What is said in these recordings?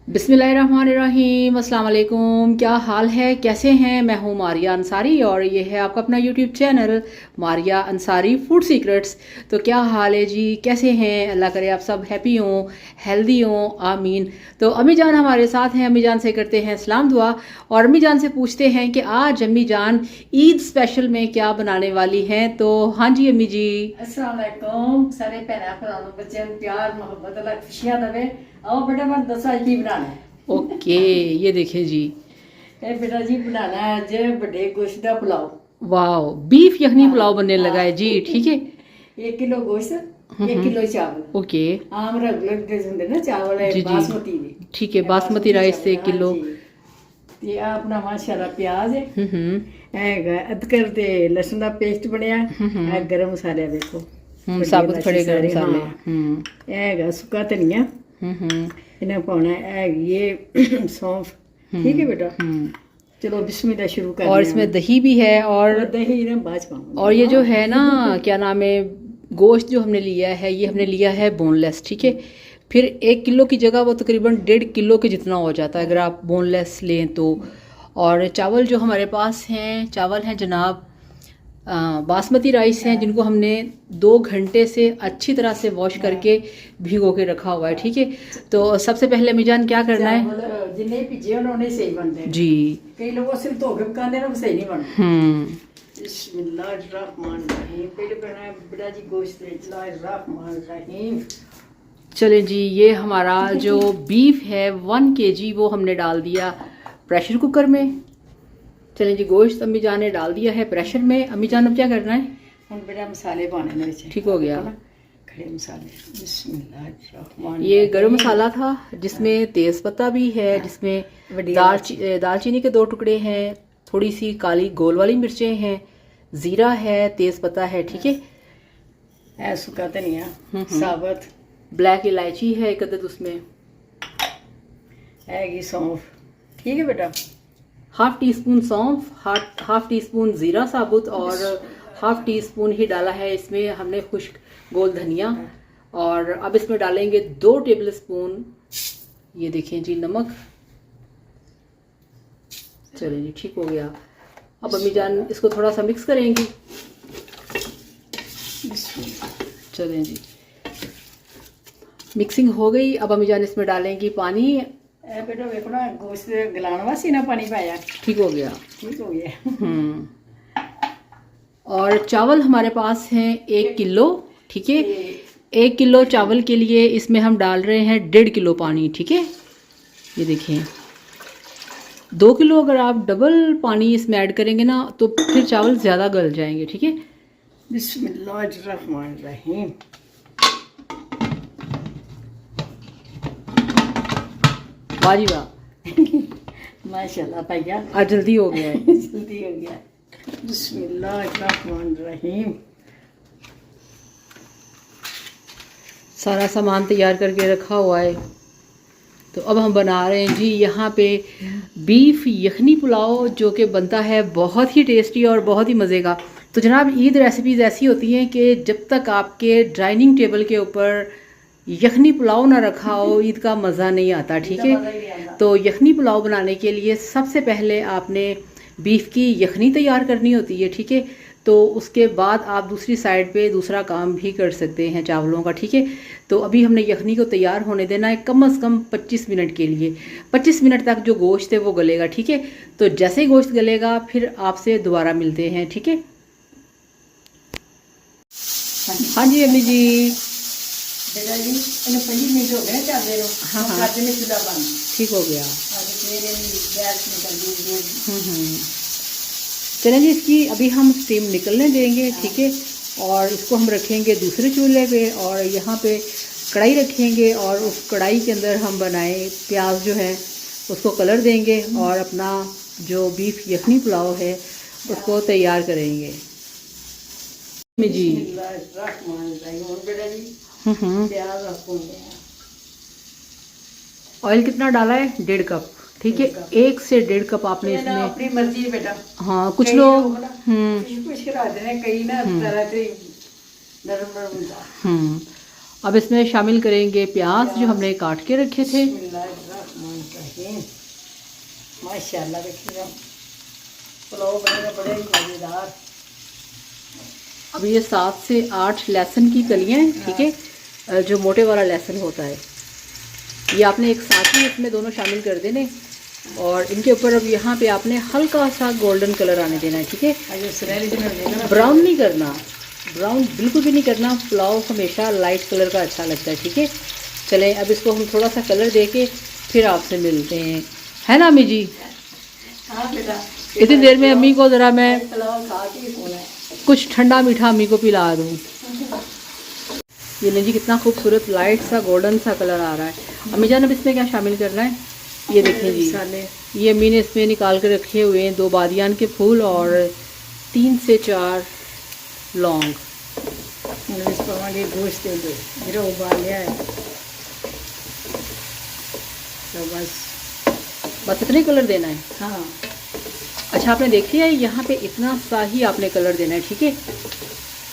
बिस्मिल्लाहिर्रहमानिर्रहीम, अस्सलाम वालेकुम। क्या हाल है, कैसे हैं? मैं हूँ मारिया अंसारी और ये है आपका अपना YouTube channel Maria Ansari food secrets. तो क्या हाल है जी, कैसे हैं? अल्लाह करे आप सब हैप्पी हों, हेल्दी हों, आमीन। तो अम्मी जान हमारे साथ हैं, अम्मी जान से करते हैं सलाम दुआ और अम्मी जान से पूछते हैं कि आज अम्मी जान ईद स्पेशल में क्या बनाने वाली हैं। तो हाँ जी अम्मी जी। अस्सलाम वालेकुम सारे भैन भरावां नूं बच्चों नूं प्यार मोहब्बत अल्लाह खुशियां देवे। आओ बेटा मैं दसो अज की बनाना है। ओके, ये देखें जी। ए बेटा जी बनाना है अज बड़े गोश्त दा पुलाव। वाह, बीफ यखनी हाँ, पुलाव बनने लगा हाँ। है जी। ठीक है। 1 किलो गोश्त, 1 किलो चावल। ओके आम रेगुलर दे हुंदे ना चावल है जी जी, बासमती दे। ठीक है। ए बासमती राइस से 1 चावल, हाँ किलो। जी। ते आ अपना माशाल्लाह प्याज है, हम्म हैगा अदरक ते लहसुन दा पेस्ट बनया। ए गरम मसाले देखो, बड़े साबुत इलायची खड़े गरम सारे, मसाले। हाँ। ए हैगा सुक्का धनिया, हम्म इन्हें पाना है ये सौंफ। ठीक है बेटा, चलो बिस्मिल्लाह शुरू कर और इसमें दही भी है और दही इन्हें बाद पाऊंगी। और ये जो है ना, क्या नाम है, गोश्त जो हमने लिया है ये हमने लिया है बोनलेस। ठीक है। फिर 1 किलो की जगह वो तकरीबन 1.5 किलो के जितना हो जाता है अगर आप बोनलेस लें तो। और चावल जो हमारे पास हैं, चावल हैं जनाब बासमती राइस हैं जिनको हमने 2 घंटे से अच्छी तरह से वॉश करके भिगो के रखा हुआ है। ठीक है। तो सबसे पहले मिजान क्या करना है जिन्हें पिज्जे उन्होंने सही बनते जी। कई लोग सिर्फ धो के पकाते हैं, वो सही नहीं बनते। बिस्मिल्लाहिर्रहमानिर्रहीम। पहले बनाना है बेटा जी गोश्त, बिस्मिल्लाहिर्रहमानिर्रहीम। चले जी, ये हमारा जो बीफ है 1 kg वो हमने डाल दिया प्रेशर कुकर में। चलें जी, गोश्त अम्मी जान ने डाल दिया है प्रेशर में। अम्मी जान अब क्या करना है? हम बेटा मसाले पाने में ठीक हो गया। खड़े मसाले बिस्मिल्लाहिर्रहमानिर्रहीम। ये गरम मसाला था जिसमें तेज पत्ता भी है, जिसमें दालचीनी के 2 टुकड़े हैं, थोड़ी सी काली गोल वाली मिर्चें हैं, जीरा है, तेज पत्ता है। ठीक है। सूखा धनिया साबुत, ब्लैक इलायची है 1 अदद, उसमें हैगी सौंफ। ठीक है बेटा, 1/2 टीस्पून सौंफ, 1/2 टीस्पून जीरा साबुत और 1/2 टीस्पून ही डाला है इसमें हमने खुश्क गोल धनिया। और अब इसमें डालेंगे 2 टेबलस्पून, ये देखें जी, नमक। चलिए जी, ठीक हो गया। अब अम्मी जान इसको थोड़ा सा मिक्स करेंगी। चलें जी, मिक्सिंग हो गई। अब अम्मी जान इसमें डालेंगी पानी। बेटा देखो ना गोश्त गलाने वास्ते ना पानी पाया। ठीक हो गया। ठीक हो गया। और चावल हमारे पास हैं 1 किलो। ठीक है। 1 किलो चावल के लिए इसमें हम डाल रहे हैं 1.5 किलो पानी। ठीक है। ये देखें, 2 किलो अगर आप डबल पानी इसमें ऐड करेंगे ना तो फिर चावल ज़्यादा गल जाएंगे। ठीक है। बिस्मिल्लाहिर्रहमानिर्रहीम। वाह जी वाह, माशाल्लाह भैया आज जल्दी हो गया है। जल्दी हो गया। बिस्मिल्लाहिर्रहमानिर्रहीम। सारा सामान तैयार करके रखा हुआ है। तो अब हम बना रहे हैं जी यहाँ पे बीफ यखनी पुलाव, जो कि बनता है बहुत ही टेस्टी और बहुत ही मज़े का। तो जनाब, ईद रेसिपीज़ ऐसी होती हैं कि जब तक आपके डाइनिंग टेबल के ऊपर यखनी पुलाव ना रखा हो ईद का मज़ा नहीं आता। ठीक है। तो यखनी पुलाव बनाने के लिए सबसे पहले आपने बीफ की यखनी तैयार करनी होती है। ठीक है। तो उसके बाद आप दूसरी साइड पे दूसरा काम भी कर सकते हैं चावलों का। ठीक है। तो अभी हमने यखनी को तैयार होने देना है कम से कम 25 मिनट के लिए। 25 मिनट तक जो गोश्त है वो गलेगा। ठीक है। तो जैसे ही गोश्त गलेगा फिर आपसे दोबारा मिलते हैं। ठीक है। हाँ जी अम्मी जी। बेटा जी इन्हें 25 मिनट हो गए चाहते रहो। हाँ हाँ, काटे में चूल्हा बंद। ठीक हो गया। गैस निकल गई। चलें जी, इसकी अभी हम स्टीम निकलने देंगे। ठीक है। और इसको हम रखेंगे दूसरे चूल्हे पे और यहाँ पे कढ़ाई रखेंगे और उस कढ़ाई के अंदर हम बनाए प्याज जो है उसको कलर देंगे और अपना जो बीफ यखनी पुलाव है उसको तैयार करेंगे जी। ऑयल कितना डाला है? 1.5 कप। ठीक है। 1 से 1.5 कप आपने इसमें, अपनी मर्जी है बेटा। हाँ, कुछ लोग कुछ कराते हैं, कई ना तरह से नरम नरम होता। अब इसमें शामिल करेंगे प्याज जो हमने काट के रखे थे। बेहतरीन माशाल्लाह। देखिएगा पुलाव बनेगा बड़े ही मज़ेदार। अब ये 7 से 8 लहसुन की कलियां हैं, ठीक है, जो मोटे वाला लहसुन होता है, ये आपने एक साथ ही इसमें दोनों शामिल कर देने और इनके ऊपर अब यहाँ पे आपने हल्का सा गोल्डन कलर आने देना है, ठीक है। ब्राउन नहीं करना, ब्राउन बिल्कुल भी नहीं करना, पुलाव हमेशा लाइट कलर का अच्छा लगता है, ठीक है। चलें अब इसको हम थोड़ा सा कलर दे के फिर आपसे मिलते हैं, है ना अम्मी जी? हाँ बेटा, इतनी देर में अम्मी को ज़रा मैं पुलाव खा के ही सोना है। कुछ ठंडा मीठा अम्मी को पिला दूँ। ये लें जी, कितना खूबसूरत लाइट सा गोल्डन सा कलर आ रहा है। अम्मी जान अब इसमें क्या शामिल करना है? ये देखें जी, ये अम्मी ने इसमें निकाल कर रखे हुए हैं 2 बादियान के फूल और 3 से 4 लौंग। गोश्त मेरा उबाल लिया है तो बस इतने कलर देना है? हाँ अच्छा, आपने देखी है यहाँ पे इतना सा ही आपने कलर देना है, ठीक है।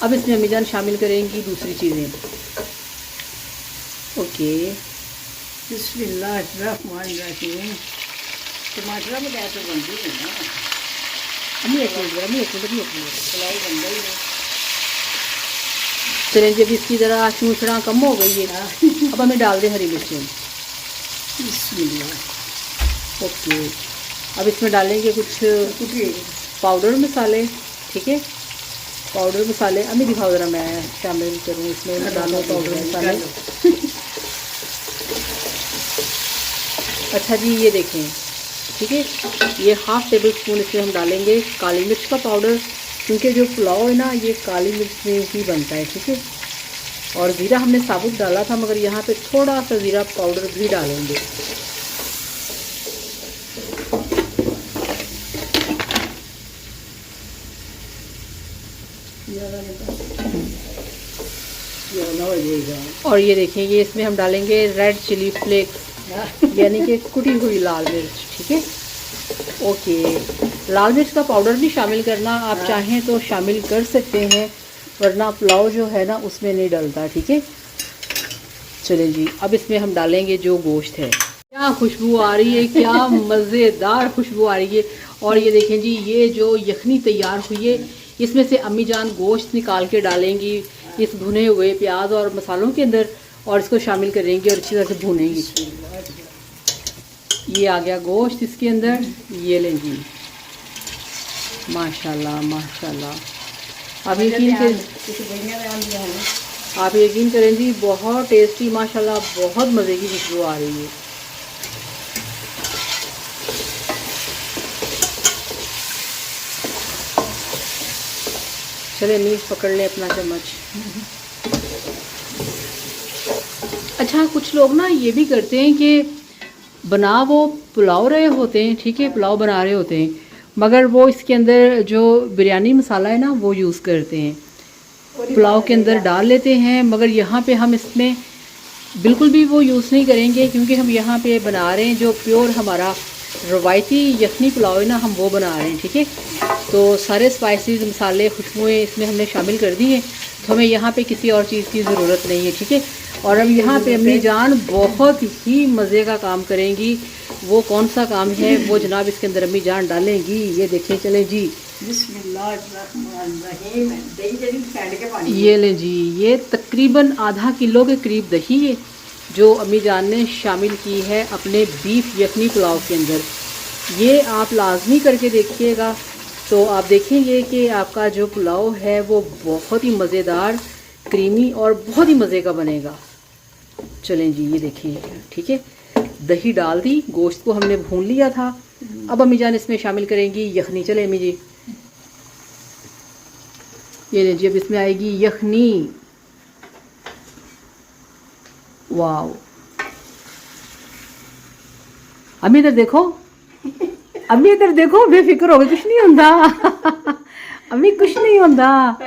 अब इसमें अम्मी जान शामिल करेंगी दूसरी चीज़ें। ओके, बिस्मिल्लाहिर्रहमानिर्रहीम। टमाटर में क्या तो बनती है ना अम्मी एक मिनट, अम्मी एक मिनट, पुलाव बन गई है। चलें जब इसकी ज़रा चूचड़ा कम हो गई है, अब हमें डाल दें हरी मिर्चें। बिस्मिल्लाह। ओके, अब इसमें डालेंगे कुछ पाउडर मसाले, ठीक है। पाउडर मसाले अम्मी दिखाओ ज़रा, मैं शामिल करूँ इसमें, डालो पाउडर मसाले। अच्छा जी, ये देखें, ठीक है, ये हाफ़ टेबल स्पून इसमें हम डालेंगे काली मिर्च का पाउडर, क्योंकि जो पुलाव है ना ये काली मिर्च में ही बनता है, ठीक है। और ज़ीरा हमने साबुत डाला था, मगर यहाँ पे थोड़ा सा ज़ीरा पाउडर भी डालेंगे। और ये देखें, ये इसमें हम डालेंगे रेड चिली फ्लेक्स, यानी कि कुटी हुई लाल मिर्च, ठीक है। ओके, लाल मिर्च का पाउडर भी शामिल करना आप चाहें तो शामिल कर सकते हैं, वरना पुलाव जो है ना उसमें नहीं डलता, ठीक है। चलें जी, अब इसमें हम डालेंगे जो गोश्त है। क्या खुशबू आ रही है, क्या मज़ेदार खुशबू आ रही है। और ये देखें जी, ये जो यखनी तैयार हुई है, इसमें से अम्मी जान गोश्त निकाल के डालेंगी इस भुने हुए प्याज और मसालों के अंदर, और इसको शामिल करेंगी और अच्छी तरह से भूनेंगी। ये आ गया गोश्त इसके अंदर, ये लें जी, माशाल्लाह माशाल्लाह। आप यकीन करें जी, बहुत टेस्टी माशाल्लाह, बहुत मज़े की खुशबू आ रही है। चले मीट पकड़ लें अपना चम्मच। अच्छा, कुछ लोग ना ये भी करते हैं कि बना वो पुलाव रहे होते हैं, ठीक है, पुलाव बना रहे होते हैं, मगर वो इसके अंदर जो बिरयानी मसाला है ना वो यूज़ करते हैं, पुलाव के अंदर डाल लेते हैं। मगर यहाँ पे हम इसमें बिल्कुल भी वो यूज़ नहीं करेंगे, क्योंकि हम यहाँ पे बना रहे हैं जो प्योर हमारा रवायती यखनी पुलाव है ना, हम वो बना रहे हैं, ठीक है। तो सारे स्पाइसेस, मसाले, खुशबुएँ इसमें हमने शामिल कर दी हैं, तो हमें यहाँ पे किसी और चीज़ की ज़रूरत नहीं है, ठीक है। और अब यहाँ पे अम्मी जान बहुत ही मज़े का काम करेंगी। वो कौन सा काम है वो जनाब इसके अंदर अम्मी जान डालेंगी, ये देखें। चलें जी, ये लें जी, ये तकरीबन आधा किलो के करीब दही है जो अम्मी जान ने शामिल की है अपने बीफ यखनी पुलाव के अंदर। ये आप लाजमी करके देखिएगा, तो आप देखेंगे कि आपका जो पुलाव है वो बहुत ही मज़ेदार, क्रीमी और बहुत ही मज़े का बनेगा। चलें जी, ये देखें, ठीक है, दही डाल दी, गोश्त को हमने भून लिया था। अब अम्मी जान इसमें शामिल करेंगी यखनी। चले अम्मी जी, ये लें जी, अब इसमें आएगी यखनी। वाओ, अम्मी इधर देखो, अम्मी इधर देखो, बेफिक्र हो गई, कुछ नहीं होता अम्मी, कुछ नहीं होता।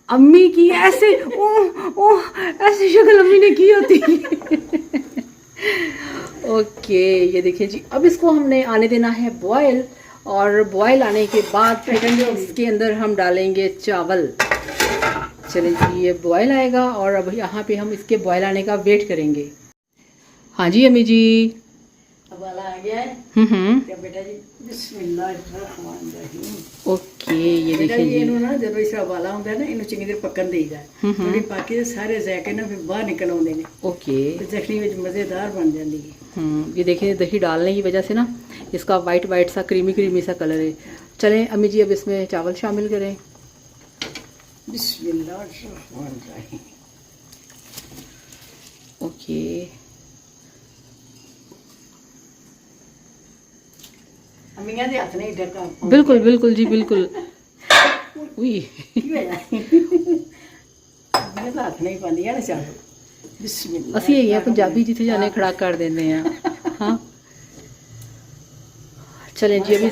अम्मी की ऐसे ऐसी शक्ल अम्मी ने की होती ओके, ये देखिए जी, अब इसको हमने आने देना है बॉयल, और बॉयल आने के बाद इसके अंदर हम डालेंगे चावल। चलिए जी, ये बॉयल आएगा और अब यहाँ पे हम इसके बॉयल आने का वेट करेंगे। हाँ जी अम्मी जी, अब वाला आ गया है। तो बेटा जी बिस्मिल्लाहिर्रहमानिर्रहीम। ओके, ये बेटा देखिए जी जी। ਇਹਨੂੰ ਨਾ ਜਦੋਂ ਇਸ ਤਰ੍ਹਾਂ ਵਾਲਾ ਹੁੰਦਾ ਨਾ ਇਹਨੂੰ ਚੰਗੀ ਤਰ੍ਹਾਂ ਪੱਕਣ ਦੇਈਦਾ। ਥੋੜੀ ਪਾਕੀ ਦੇ ਸਾਰੇ ਜ਼ਾਇਕੇ ਨਾ ਫਿਰ ਬਾਹਰ ਨਿਕਲ ਆਉਂਦੇ ਨੇ ओके। ਤੇ ਚਟਨੀ ਵਿੱਚ ਮਜ਼ੇਦਾਰ ਬਣ ਜਾਂਦੀ ਹੈ। ये देखिए दही डालने की वजह से ना इसका वाइट वाइट सा क्रीमी क्रीमी सा कलर है। चलें अम्मी जी अब इसमें चावल शामिल करें। बिस्मिल्लाहिर्रहमानिर्रहीम। ओके, अम्मियां दे हथ नहीं ढका बिल्कुल बिल्कुल जी बिल्कुल। उई, की होया अम्मियां दा हथ नहीं पांदियां ना चावल। बिस्मिल्लाह ਅਸੀਂ ਇਹ पंजाबी जिथे जाने खड़ा कर देते हैं। हाँ चलें जी अभी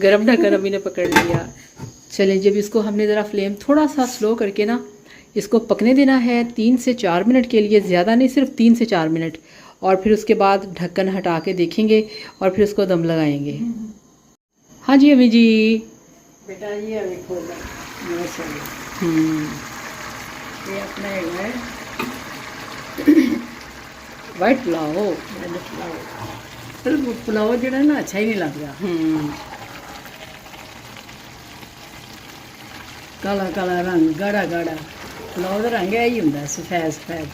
गरम ढक्कन अम्मी ने पकड़ लिया। चलें जी अभी इसको हमने ज़रा फ्लेम थोड़ा सा स्लो करके ना इसको पकने देना है 3 से 4 मिनट के लिए, ज़्यादा नहीं, सिर्फ 3 से 4 मिनट। और फिर उसके बाद ढक्कन हटा के देखेंगे और फिर उसको दम लगाएंगे। हाँ जी अम्मी जी। बेटा ये देखो माशाल्लाह ये अपना है वाइट पुलाव। पर पुलाव जो है ना अच्छा ही नहीं लगता। काला काला रंग गाढ़ा गाढ़ा पुलाव का रंग यही होंगे सफेद सफेद।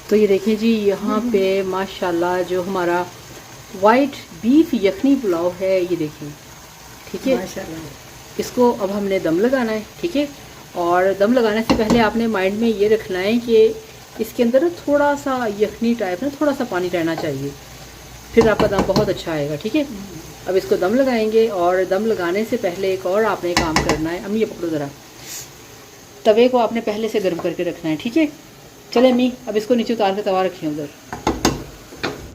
तो ये देखें जी यहाँ पे माशाल्लाह जो हमारा वाइट बीफ यखनी पुलाव है, ये देखें, ठीक है। माशाल्लाह इसको अब हमने दम लगाना है, ठीक है। और दम लगाने से पहले आपने माइंड में ये रखना है कि इसके अंदर ना थोड़ा सा यखनी टाइप ना थोड़ा सा पानी रहना चाहिए, फिर आपका दम बहुत अच्छा आएगा, ठीक है। अब इसको दम लगाएंगे और दम लगाने से पहले एक और आपने काम करना है। अम्मी ये पकड़ो ज़रा, तवे को आपने पहले से गर्म करके रखना है, ठीक है। चलें अम्मी अब इसको नीचे उतार के तवा रखिए उधर।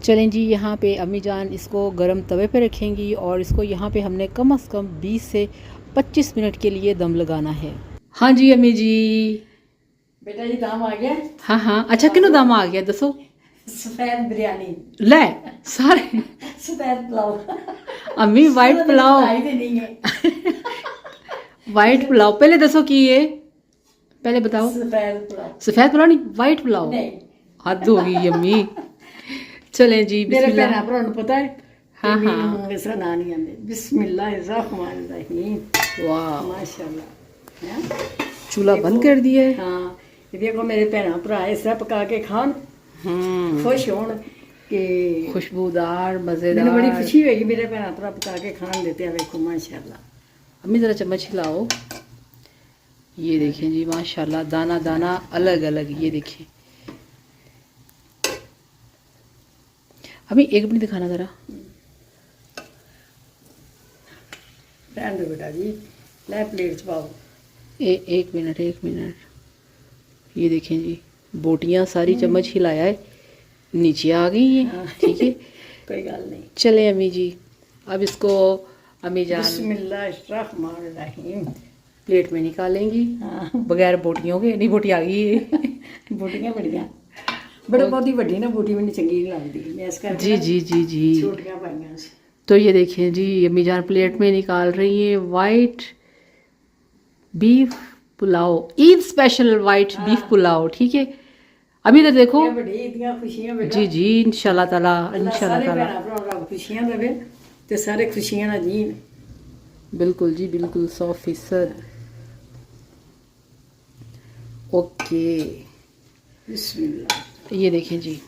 चलें जी यहाँ पे अम्मी जान इसको गर्म तवे पे रखेंगी और इसको यहाँ पे हमने कम से कम 20 से 25 मिनट के लिए दम लगाना है। हाँ जी अम्मी जी। बेटा जी दाम आ गया। हाँ हाँ, अच्छा किनो दम आ गया दसो। सफेद बिरयानी ले सारे सफेद पुलाव अम्मी वाइट पुलाव आई तो नहीं है। वाइट पुलाव पहले दसो की है, पहले बताओ। सफेद पुलाव सफेद पुलाव नहीं, वाइट पुलाव। नहीं हद हो गई अम्मी। चलें जी मेरे बिस्मिल्लाह। भैन भरा पता है। हाँ, हाँ। इसका ना नहीं आते। बिस्मिल्लाहिर्रहमानिर्रहीम। वाह, माशाल्लाह हैं? चूल्हा बंद कर दिया है। हाँ ये देखो मेरे भैन भरा इस तरह पका के खान खुश होन कि खुशबूदार मैंने मज़ेदार। बड़ी खुशी होगी मेरे भैन भरा पका के खान देते हैं। देखो माशाल्लाह। अम्मी ज़रा चम्मच हिलाओ। ये देखें जी माशाल्लाह दाना दाना अलग अलग, ये देखें। अभी एक मिनट दिखाना ज़रा। रहने दो बेटा जी, ले प्लेट च पाओ। एक मिनट एक मिनट। ये देखें जी बोटियाँ सारी चम्मच हिलाया है नीचे आ गई हैं, ठीक है। कोई गल नहीं। चले अम्मी जी अब इसको अम्मी जान बिस्मिल्लाहिर्रहमानिर्रहीम। प्लेट में निकालेंगी हाँ बगैर बोटियों के। नहीं बोटी आ गई है। बूटियां बड़ियां बड़े बहुत ही वड्डी ना बूटी मैंने चंगी नहीं लगती। मैं इस करके जी ना जी जी जी। छोटियां पाइयां सी। तो ये देखें जी अम्मी जान प्लेट में निकाल रही है white beef pulao, Eid special white beef pulao, ठीक है। अभी तो देखो ये बड़ी इतनी खुशियां बेटा। जी जी इंशाल्लाह ताला अल्लाह इंशाल्लाह सारे ताला भैन भरा रब खुशियां देवे ते सारे खुशियां ना जीन। बिल्कुल जी बिल्कुल 100%। ओके बिस्मिल्लाह। ये देखें जी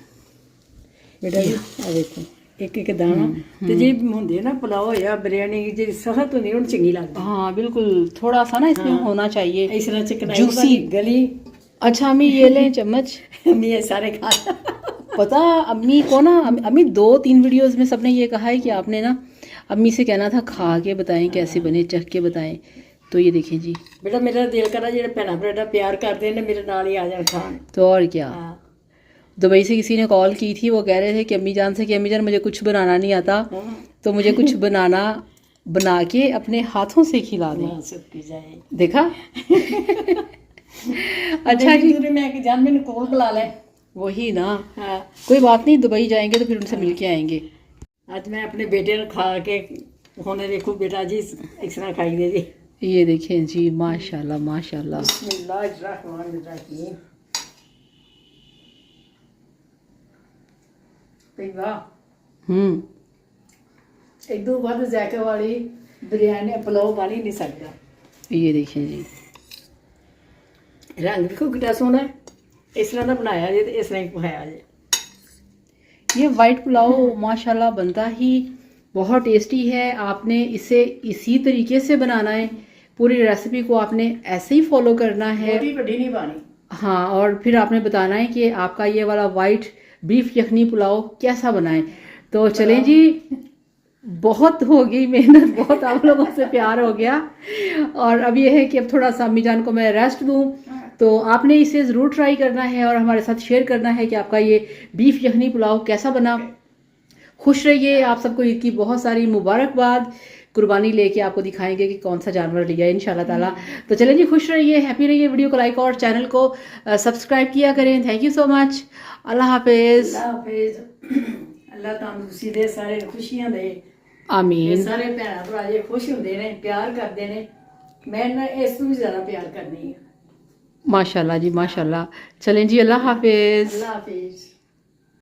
बेटा जी आ देखो एक एक दाना ते जे होंदे ना पुलाव होया बिरयानी जी सख्त होंदी उन चंगी लगदी। हाँ बिल्कुल थोड़ा सा ना इसमें होना चाहिए इस तरह चिकनाई Juicy। वाली गली अच्छा अम्मी ये लें चम्मच। मैं ये सारे खा पता अम्मी को ना अम्मी 2-3 वीडियोस में सबने ये कहा है कि आपने ना अम्मी से कहना था खा के बताएं कैसे बने, चख के बताएं। तो ये देखें जी बेटा मेरा दिल करा जेडे भैन भरा प्यार करते हैं मेरे नाल ही आ जान खान। तो और क्या। हाँ दुबई से किसी ने कॉल की थी, वो कह रहे थे कि अम्मी जान से कि अम्मी जान मुझे कुछ बनाना नहीं आता हाँ। तो मुझे कुछ बना के अपने हाथों से खिला दें। हाँ, सब की जाए। देखा। अच्छा जी, दूरी मैं कि जान मैंने कोल बुला ले। वही ना, हाँ, कोई बात नहीं, दुबई जाएंगे तो फिर उनसे मिल के आएंगे। आज मैं अपने बेटे ने खा के होने देखो बेटा जी इस तरह खाई दे जी। ये देखें जी, माशाल्लाह माशाल्लाह। बिस्मिल्लाहिर्रहमानिर्रहीम। ਤੇ ਵਾਹ एक दो ਵੱਧ ਜ਼ਾਇਕੇ ਵਾਲੀ ਬਿਰਿਆਨੀ ਪਲਾਓ ਬਣ ਹੀ ਨਹੀਂ ਸਕਦਾ। ये देखें जी, ਰੰਗ ਦੇਖੋ ਕਿੰਨਾ ਸੋਹਣਾ ਹੈ। ਇਸ ਤਰ੍ਹਾਂ ਦਾ ਬਣਾਇਆ ਜੇ ਤੇ ਇਸ ਤਰ੍ਹਾਂ ਹੀ ਖਾਇਆ ਜੇ। ये वाइट पुलाव माशाल्लाह बनता ही बहुत टेस्टी है। आपने इसे इसी तरीके से बनाना है, पूरी रेसिपी को आपने ऐसे ही फॉलो करना है। ਬਹੁਤੀ ਵੱਡੀ ਨਹੀਂ ਬਾਣੀ। हाँ, और फिर आपने बताना है कि आपका ये वाला वाइट बीफ यखनी पुलाव कैसा बनाएं। तो चलें जी, बहुत हो गई मेहनत, बहुत आप लोगों से प्यार हो गया, और अब ये है कि अब थोड़ा सा अम्मी जान को मैं रेस्ट दूं। तो आपने इसे ज़रूर ट्राई करना है और हमारे साथ शेयर करना है कि आपका ये बीफ यखनी पुलाव कैसा बना। खुश रहिए, आप सबको ईद की बहुत सारी मुबारकबाद। कुर्बानी लेके आपको दिखाएंगे कि कौन सा जानवर लिया है इंशाल्लाह ताला। तो चलें जी, खुश रहिए, हैप्पी रहिए। वीडियो को लाइक और चैनल को सब्सक्राइब किया करें। Thank you so much. Allah हाफिज़। ਅੱਲਾ ਹਾਫਿਜ਼। ਅੱਲਾ ਤੰਦਰੁਸਤੀ ਦੇ, ਸਾਰੇ ਖੁਸ਼ੀਆਂ ਦੇ। ਇਹ आमीन। ਸਾਰੇ ਭੈਣਾਂ ਭਰਾ ਜੇ ਖੁਸ਼ ਹੁੰਦੇ ਨੇ, ਪਿਆਰ ਕਰਦੇ ਨੇ, ਮੈਂ ਨਾ ਇਸ ਤੋਂ ਵੀ ਜ਼ਿਆਦਾ ਪਿਆਰ ਕਰਨੀ ਹੈ। माशाल्लाह जी माशाल्लाह। चलें जी, अल्लाह हाफिज़। ਅੱਲਾ ਹਾਫਿਜ਼।